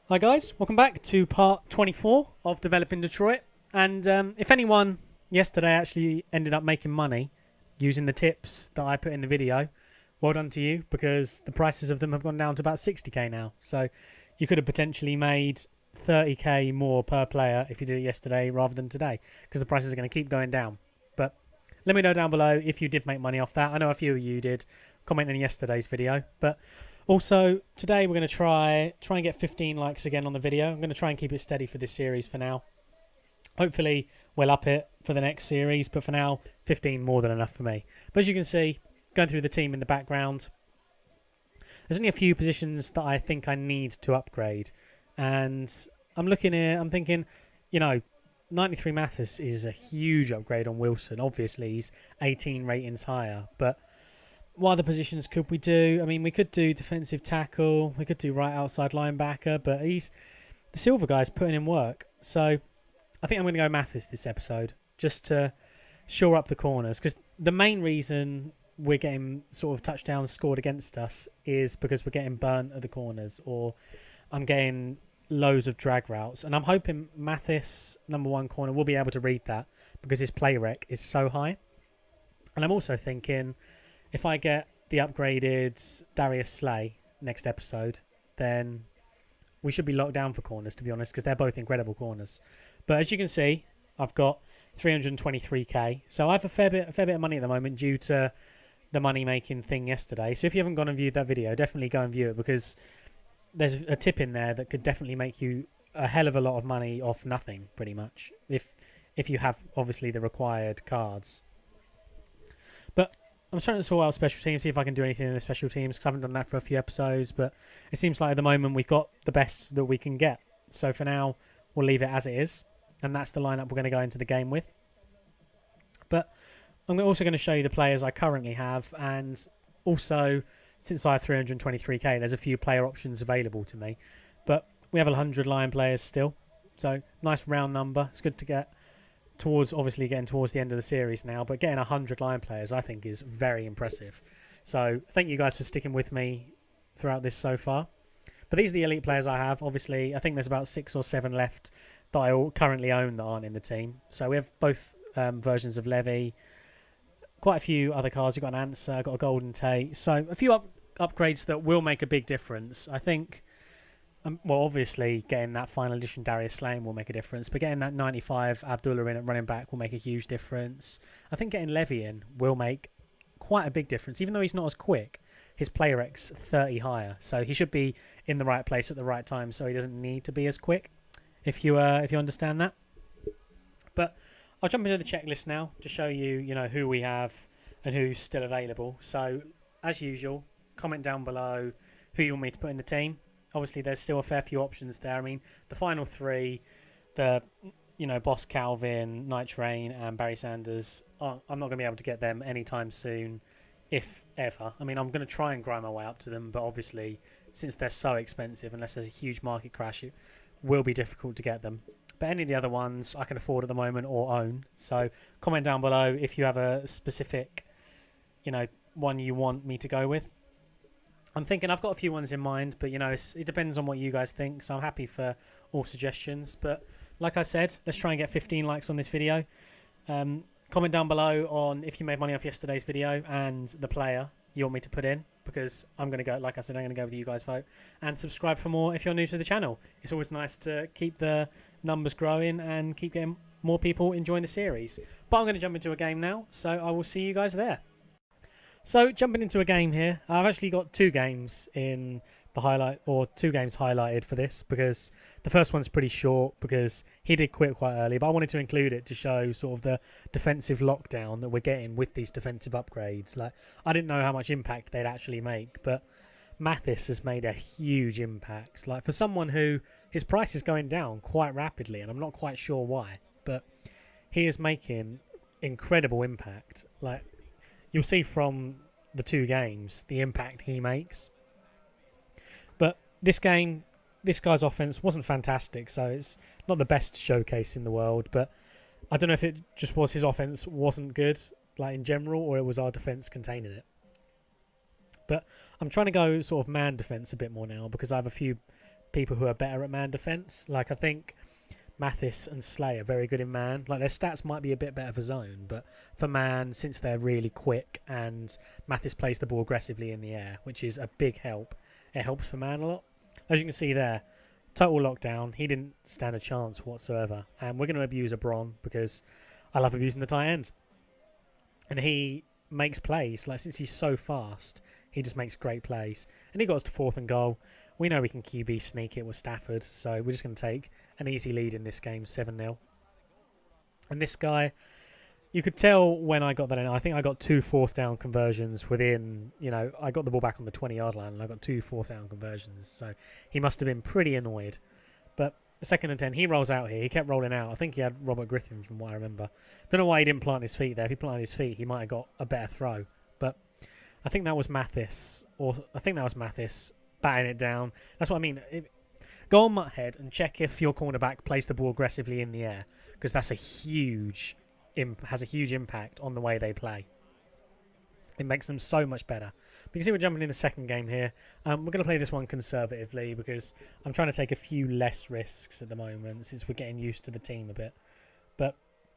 Hi guys, welcome back to part 24 of Developing Detroit. And if anyone yesterday actually ended up making money using the tips that I put in the video, well done to you, because the prices of them have gone down to about 60k now. So you could have potentially made 30k more per player if you did it yesterday rather than today, because the prices are going to keep going down. But let me know down below if you did make money off that. I know a few of you did, comment in yesterday's video, but also, today we're going to try and get 15 likes again on the video. I'm going to try and keep it steady for this series for now. Hopefully, we'll up it for the next series, but for now, 15 more than enough for me. But as you can see, going through the team in the background, there's only a few positions that I think I need to upgrade. And I'm looking here, I'm thinking, 93 Mathis is a huge upgrade on Wilson. Obviously, he's 18 ratings higher, but what other positions could we do? I mean, we could do defensive tackle. We could do right outside linebacker. But the silver guy's putting in work. So I think I'm going to go Mathis this episode just to shore up the corners. Because the main reason we're getting sort of touchdowns scored against us is because we're getting burnt at the corners. Or I'm getting loads of drag routes. And I'm hoping Mathis, number one corner, will be able to read that. Because his play rec is so high. And I'm also thinking, if I get the upgraded Darius Slay next episode, then we should be locked down for corners, to be honest, because they're both incredible corners. But as you can see, I've got 323k. So I have a fair bit of money at the moment due to the money-making thing yesterday. So if you haven't gone and viewed that video, definitely go and view it, because there's a tip in there that could definitely make you a hell of a lot of money off nothing, pretty much, if you have, obviously, the required cards. But I'm trying to sort out special teams, see if I can do anything in the special teams, because I haven't done that for a few episodes, but it seems like at the moment we've got the best that we can get. So for now, we'll leave it as it is, and that's the lineup we're going to go into the game with. But I'm also going to show you the players I currently have, and also, since I have 323k, there's a few player options available to me. But we have 100 Lion players still, so nice round number. It's good to get towards, obviously getting towards the end of the series now, but getting 100 Lion players I think is very impressive. So thank you guys for sticking with me throughout this so far. But these are the elite players I have. Obviously, I think there's about 6 or 7 left that I currently own that aren't in the team. So we have both versions of Levy, quite a few other cards. We've got an Answer, got a Golden Tate. So a few upgrades that will make a big difference. I think, well, obviously, getting that final edition Darius Slane will make a difference, but getting that 95 Abdullah in at running back will make a huge difference. I think getting Levy in will make quite a big difference. Even though he's not as quick, his play rec's 30 higher, so he should be in the right place at the right time, so he doesn't need to be as quick, if you understand that. But I'll jump into the checklist now to show you, who we have and who's still available. So, as usual, comment down below who you want me to put in the team. Obviously, there's still a fair few options there. I mean, the final three, Boss Calvin, Night Train, and Barry Sanders, I'm not going to be able to get them anytime soon, if ever. I mean, I'm going to try and grind my way up to them, but obviously, since they're so expensive, unless there's a huge market crash, it will be difficult to get them. But any of the other ones I can afford at the moment or own. So comment down below if you have a specific, one you want me to go with. I'm thinking I've got a few ones in mind, but it depends on what you guys think, so I'm happy for all suggestions. But like I said, let's try and get 15 likes on this video. Comment down below on if you made money off yesterday's video and the player you want me to put in, because I'm going to go, like I said, I'm going to go with you guys vote. And subscribe for more if you're new to the channel. It's always nice to keep the numbers growing and keep getting more people enjoying the series. But I'm going to jump into a game now, so I will see you guys there. So, jumping into a game here, I've actually got 2 games in the highlight, or 2 games highlighted for this, because the first one's pretty short because he did quit quite early, but I wanted to include it to show sort of the defensive lockdown that we're getting with these defensive upgrades. Like, I didn't know how much impact they'd actually make, but Mathis has made a huge impact. Like, for someone who his price is going down quite rapidly, and I'm not quite sure why, but he is making incredible impact. Like, you'll see from the 2 games the impact he makes. But this game, this guy's offense wasn't fantastic, so it's not the best showcase in the world. But I don't know if it just was his offense wasn't good, like in general, or it was our defense containing it. But I'm trying to go sort of man defense a bit more now, because I have a few people who are better at man defence. Like, I think Mathis and Slay are very good in man. Like, their stats might be a bit better for zone, but for man, since they're really quick and Mathis plays the ball aggressively in the air, which is a big help, it helps for man a lot. As you can see there, total lockdown. He didn't stand a chance whatsoever. And we're going to abuse a Bron because I love abusing the tight end. And he makes plays. Like, since he's so fast, he just makes great plays. And he got us to 4th and goal. We know we can QB sneak it with Stafford, so we're just going to take an easy lead in this game, 7-0. And this guy, you could tell when I got that in. I think I got 2 4th down conversions within, I got the ball back on the 20-yard line and I got 2 4th down conversions. So he must have been pretty annoyed. But 2nd and 10, he rolls out here. He kept rolling out. I think he had Robert Griffin from what I remember. Don't know why he didn't plant his feet there. If he planted his feet, he might have got a better throw. But I think that was Mathis. Batting it down. That's what I mean. Go on Muthead and check if your cornerback plays the ball aggressively in the air, because that's has a huge impact on the way they play. It makes them so much better. But you can see we're jumping in the second game here. We're going to play this one conservatively because I'm trying to take a few less risks at the moment since we're getting used to the team a bit. But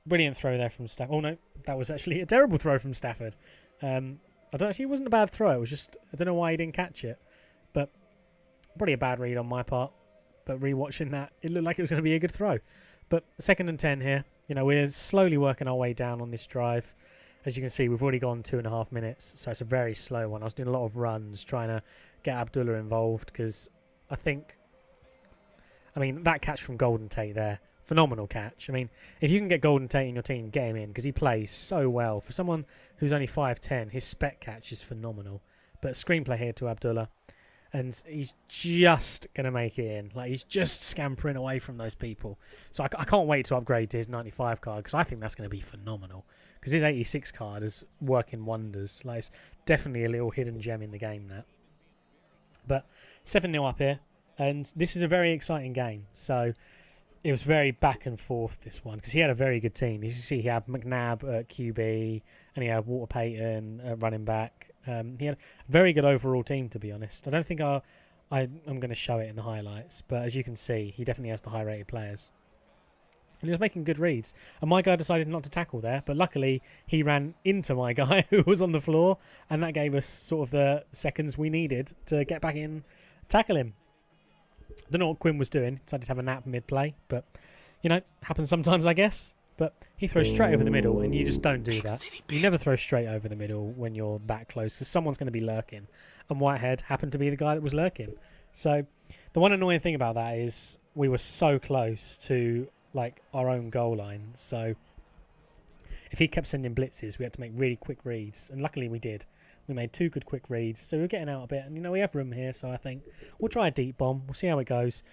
brilliant throw there from Stafford. Oh no, that was actually a terrible throw from Stafford. It wasn't a bad throw. It was just, I don't know why he didn't catch it. But probably a bad read on my part. But rewatching that, it looked like it was going to be a good throw. But 2nd and 10 here. We're slowly working our way down on this drive. As you can see, we've already gone 2.5 minutes. So it's a very slow one. I was doing a lot of runs trying to get Abdullah involved because that catch from Golden Tate there, phenomenal catch. If you can get Golden Tate in your team, get him in because he plays so well. For someone who's only 5'10", his spec catch is phenomenal. But screenplay here to Abdullah. And he's just going to make it in. Like, he's just scampering away from those people. So I can't wait to upgrade to his 95 card because I think that's going to be phenomenal. Because his 86 card is working wonders. Like, it's definitely a little hidden gem in the game, that. But 7-0 up here. And this is a very exciting game. So it was very back and forth, this one. Because he had a very good team. You see he had McNabb at QB. And he had Walter Payton at running back. He had a very good overall team, to be honest. I don't think I'm going to show it in the highlights, but as you can see, he definitely has the high-rated players. And he was making good reads. And my guy decided not to tackle there, but luckily he ran into my guy who was on the floor, and that gave us sort of the seconds we needed to get back in, tackle him. Don't know what Quinn was doing. Decided to have a nap mid-play, but, happens sometimes, I guess. But he throws straight over the middle, and you just don't do that. You never throw straight over the middle when you're that close, because someone's going to be lurking. And Whitehead happened to be the guy that was lurking. So the one annoying thing about that is we were so close to our own goal line. So if he kept sending blitzes, we had to make really quick reads. And luckily we did. We made 2 good quick reads. So we're getting out a bit. And, we have room here, so I think we'll try a deep bomb. We'll see how it goes.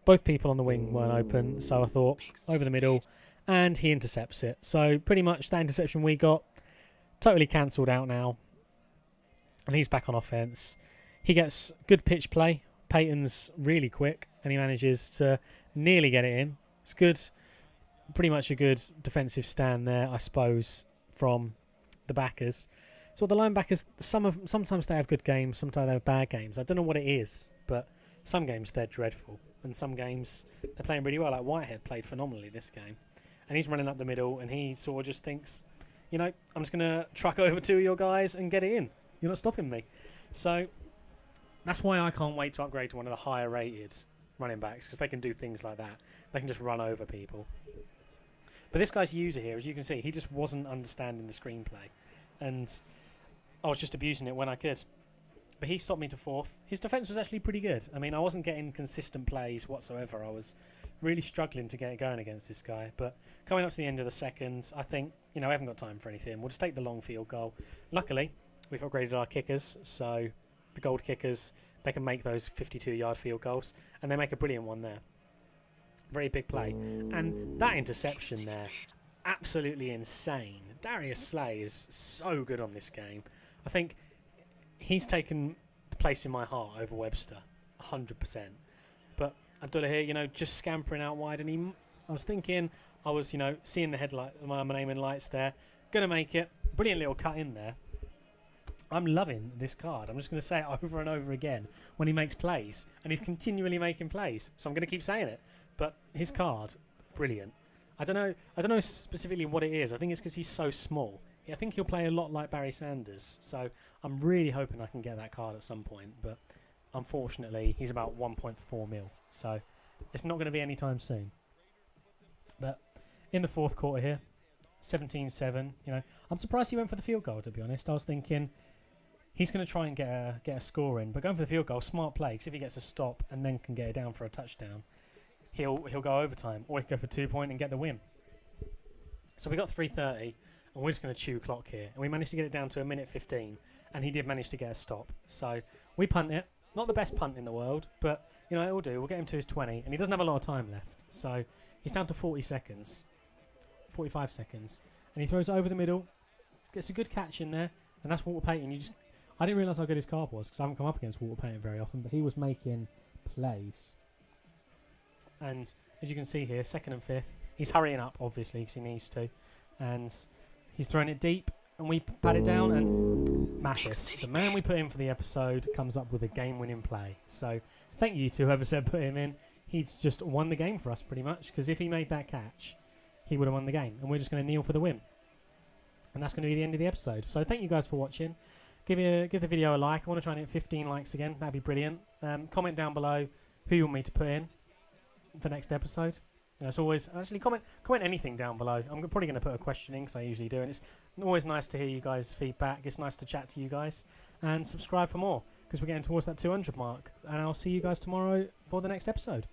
Both people on the wing weren't open, so I thought over the middle. And he intercepts it. So pretty much that interception we got totally cancelled out now. And he's back on offense. He gets good pitch play. Peyton's really quick. And he manages to nearly get it in. It's good. Pretty much a good defensive stand there, I suppose, from the backers. So the linebackers, sometimes they have good games. Sometimes they have bad games. I don't know what it is. But some games they're dreadful. And some games they're playing really well. Like Whitehead played phenomenally this game. And he's running up the middle, and he sort of just thinks, I'm just going to truck over 2 of your guys and get it in. You're not stopping me. So that's why I can't wait to upgrade to one of the higher rated running backs, because they can do things like that. They can just run over people. But this guy's user here, as you can see, he just wasn't understanding the screenplay. And I was just abusing it when I could. But he stopped me to 4th. His defence was actually pretty good. I wasn't getting consistent plays whatsoever. I was really struggling to get it going against this guy. But coming up to the end of the second, I think, we haven't got time for anything. We'll just take the long field goal. Luckily, we've upgraded our kickers. So the gold kickers, they can make those 52-yard field goals. And they make a brilliant one there. Very big play. And that interception there, absolutely insane. Darius Slay is so good on this game. I think he's taken the place in my heart over Webster, 100%. But Abdullah here, just scampering out wide, and I was thinking, seeing the headlight, my name in lights there, gonna make it. Brilliant little cut in there. I'm loving this card. I'm just going to say it over and over again when he makes plays, and he's continually making plays. So I'm going to keep saying it. But his card, brilliant. I don't know specifically what it is. I think it's because he's so small. I think he'll play a lot like Barry Sanders. So I'm really hoping I can get that card at some point. But unfortunately, he's about 1.4 mil. So it's not going to be anytime soon. But in the fourth quarter here, 17-7. You know, I'm surprised he went for the field goal, to be honest. I was thinking he's going to try and get a score in. But going for the field goal, smart play. Because if he gets a stop and then can get it down for a touchdown, he'll go overtime. Or he can go for 2-point and get the win. So we got 3:30. And we're just going to chew clock here. And we managed to get it down to 1:15. And he did manage to get a stop. So we punt it. Not the best punt in the world, but, you know, it will do. We'll get him to his 20. And he doesn't have a lot of time left. So he's down to 40 seconds. 45 seconds. And he throws it over the middle. Gets a good catch in there. And that's Walter Payton. I didn't realise how good his card was because I haven't come up against Walter Payton very often. But he was making plays. And as you can see here, 2nd and 5th. He's hurrying up, obviously, because he needs to. And he's throwing it deep, and we pat it down, and Mathis, the man we put in for the episode, comes up with a game-winning play. So thank you to whoever said put him in. He's just won the game for us, pretty much, because if he made that catch, he would have won the game, and we're just going to kneel for the win. And that's going to be the end of the episode. So thank you guys for watching. Give the video a like. I want to try and hit 15 likes again. That'd be brilliant. Comment down below who you want me to put in for next episode. As always, actually comment anything down below. I'm probably going to put a question in because I usually do, and it's always nice to hear you guys' feedback. It's nice to chat to you guys, and subscribe for more because we're getting towards that 200 mark. And I'll see you guys tomorrow for the next episode.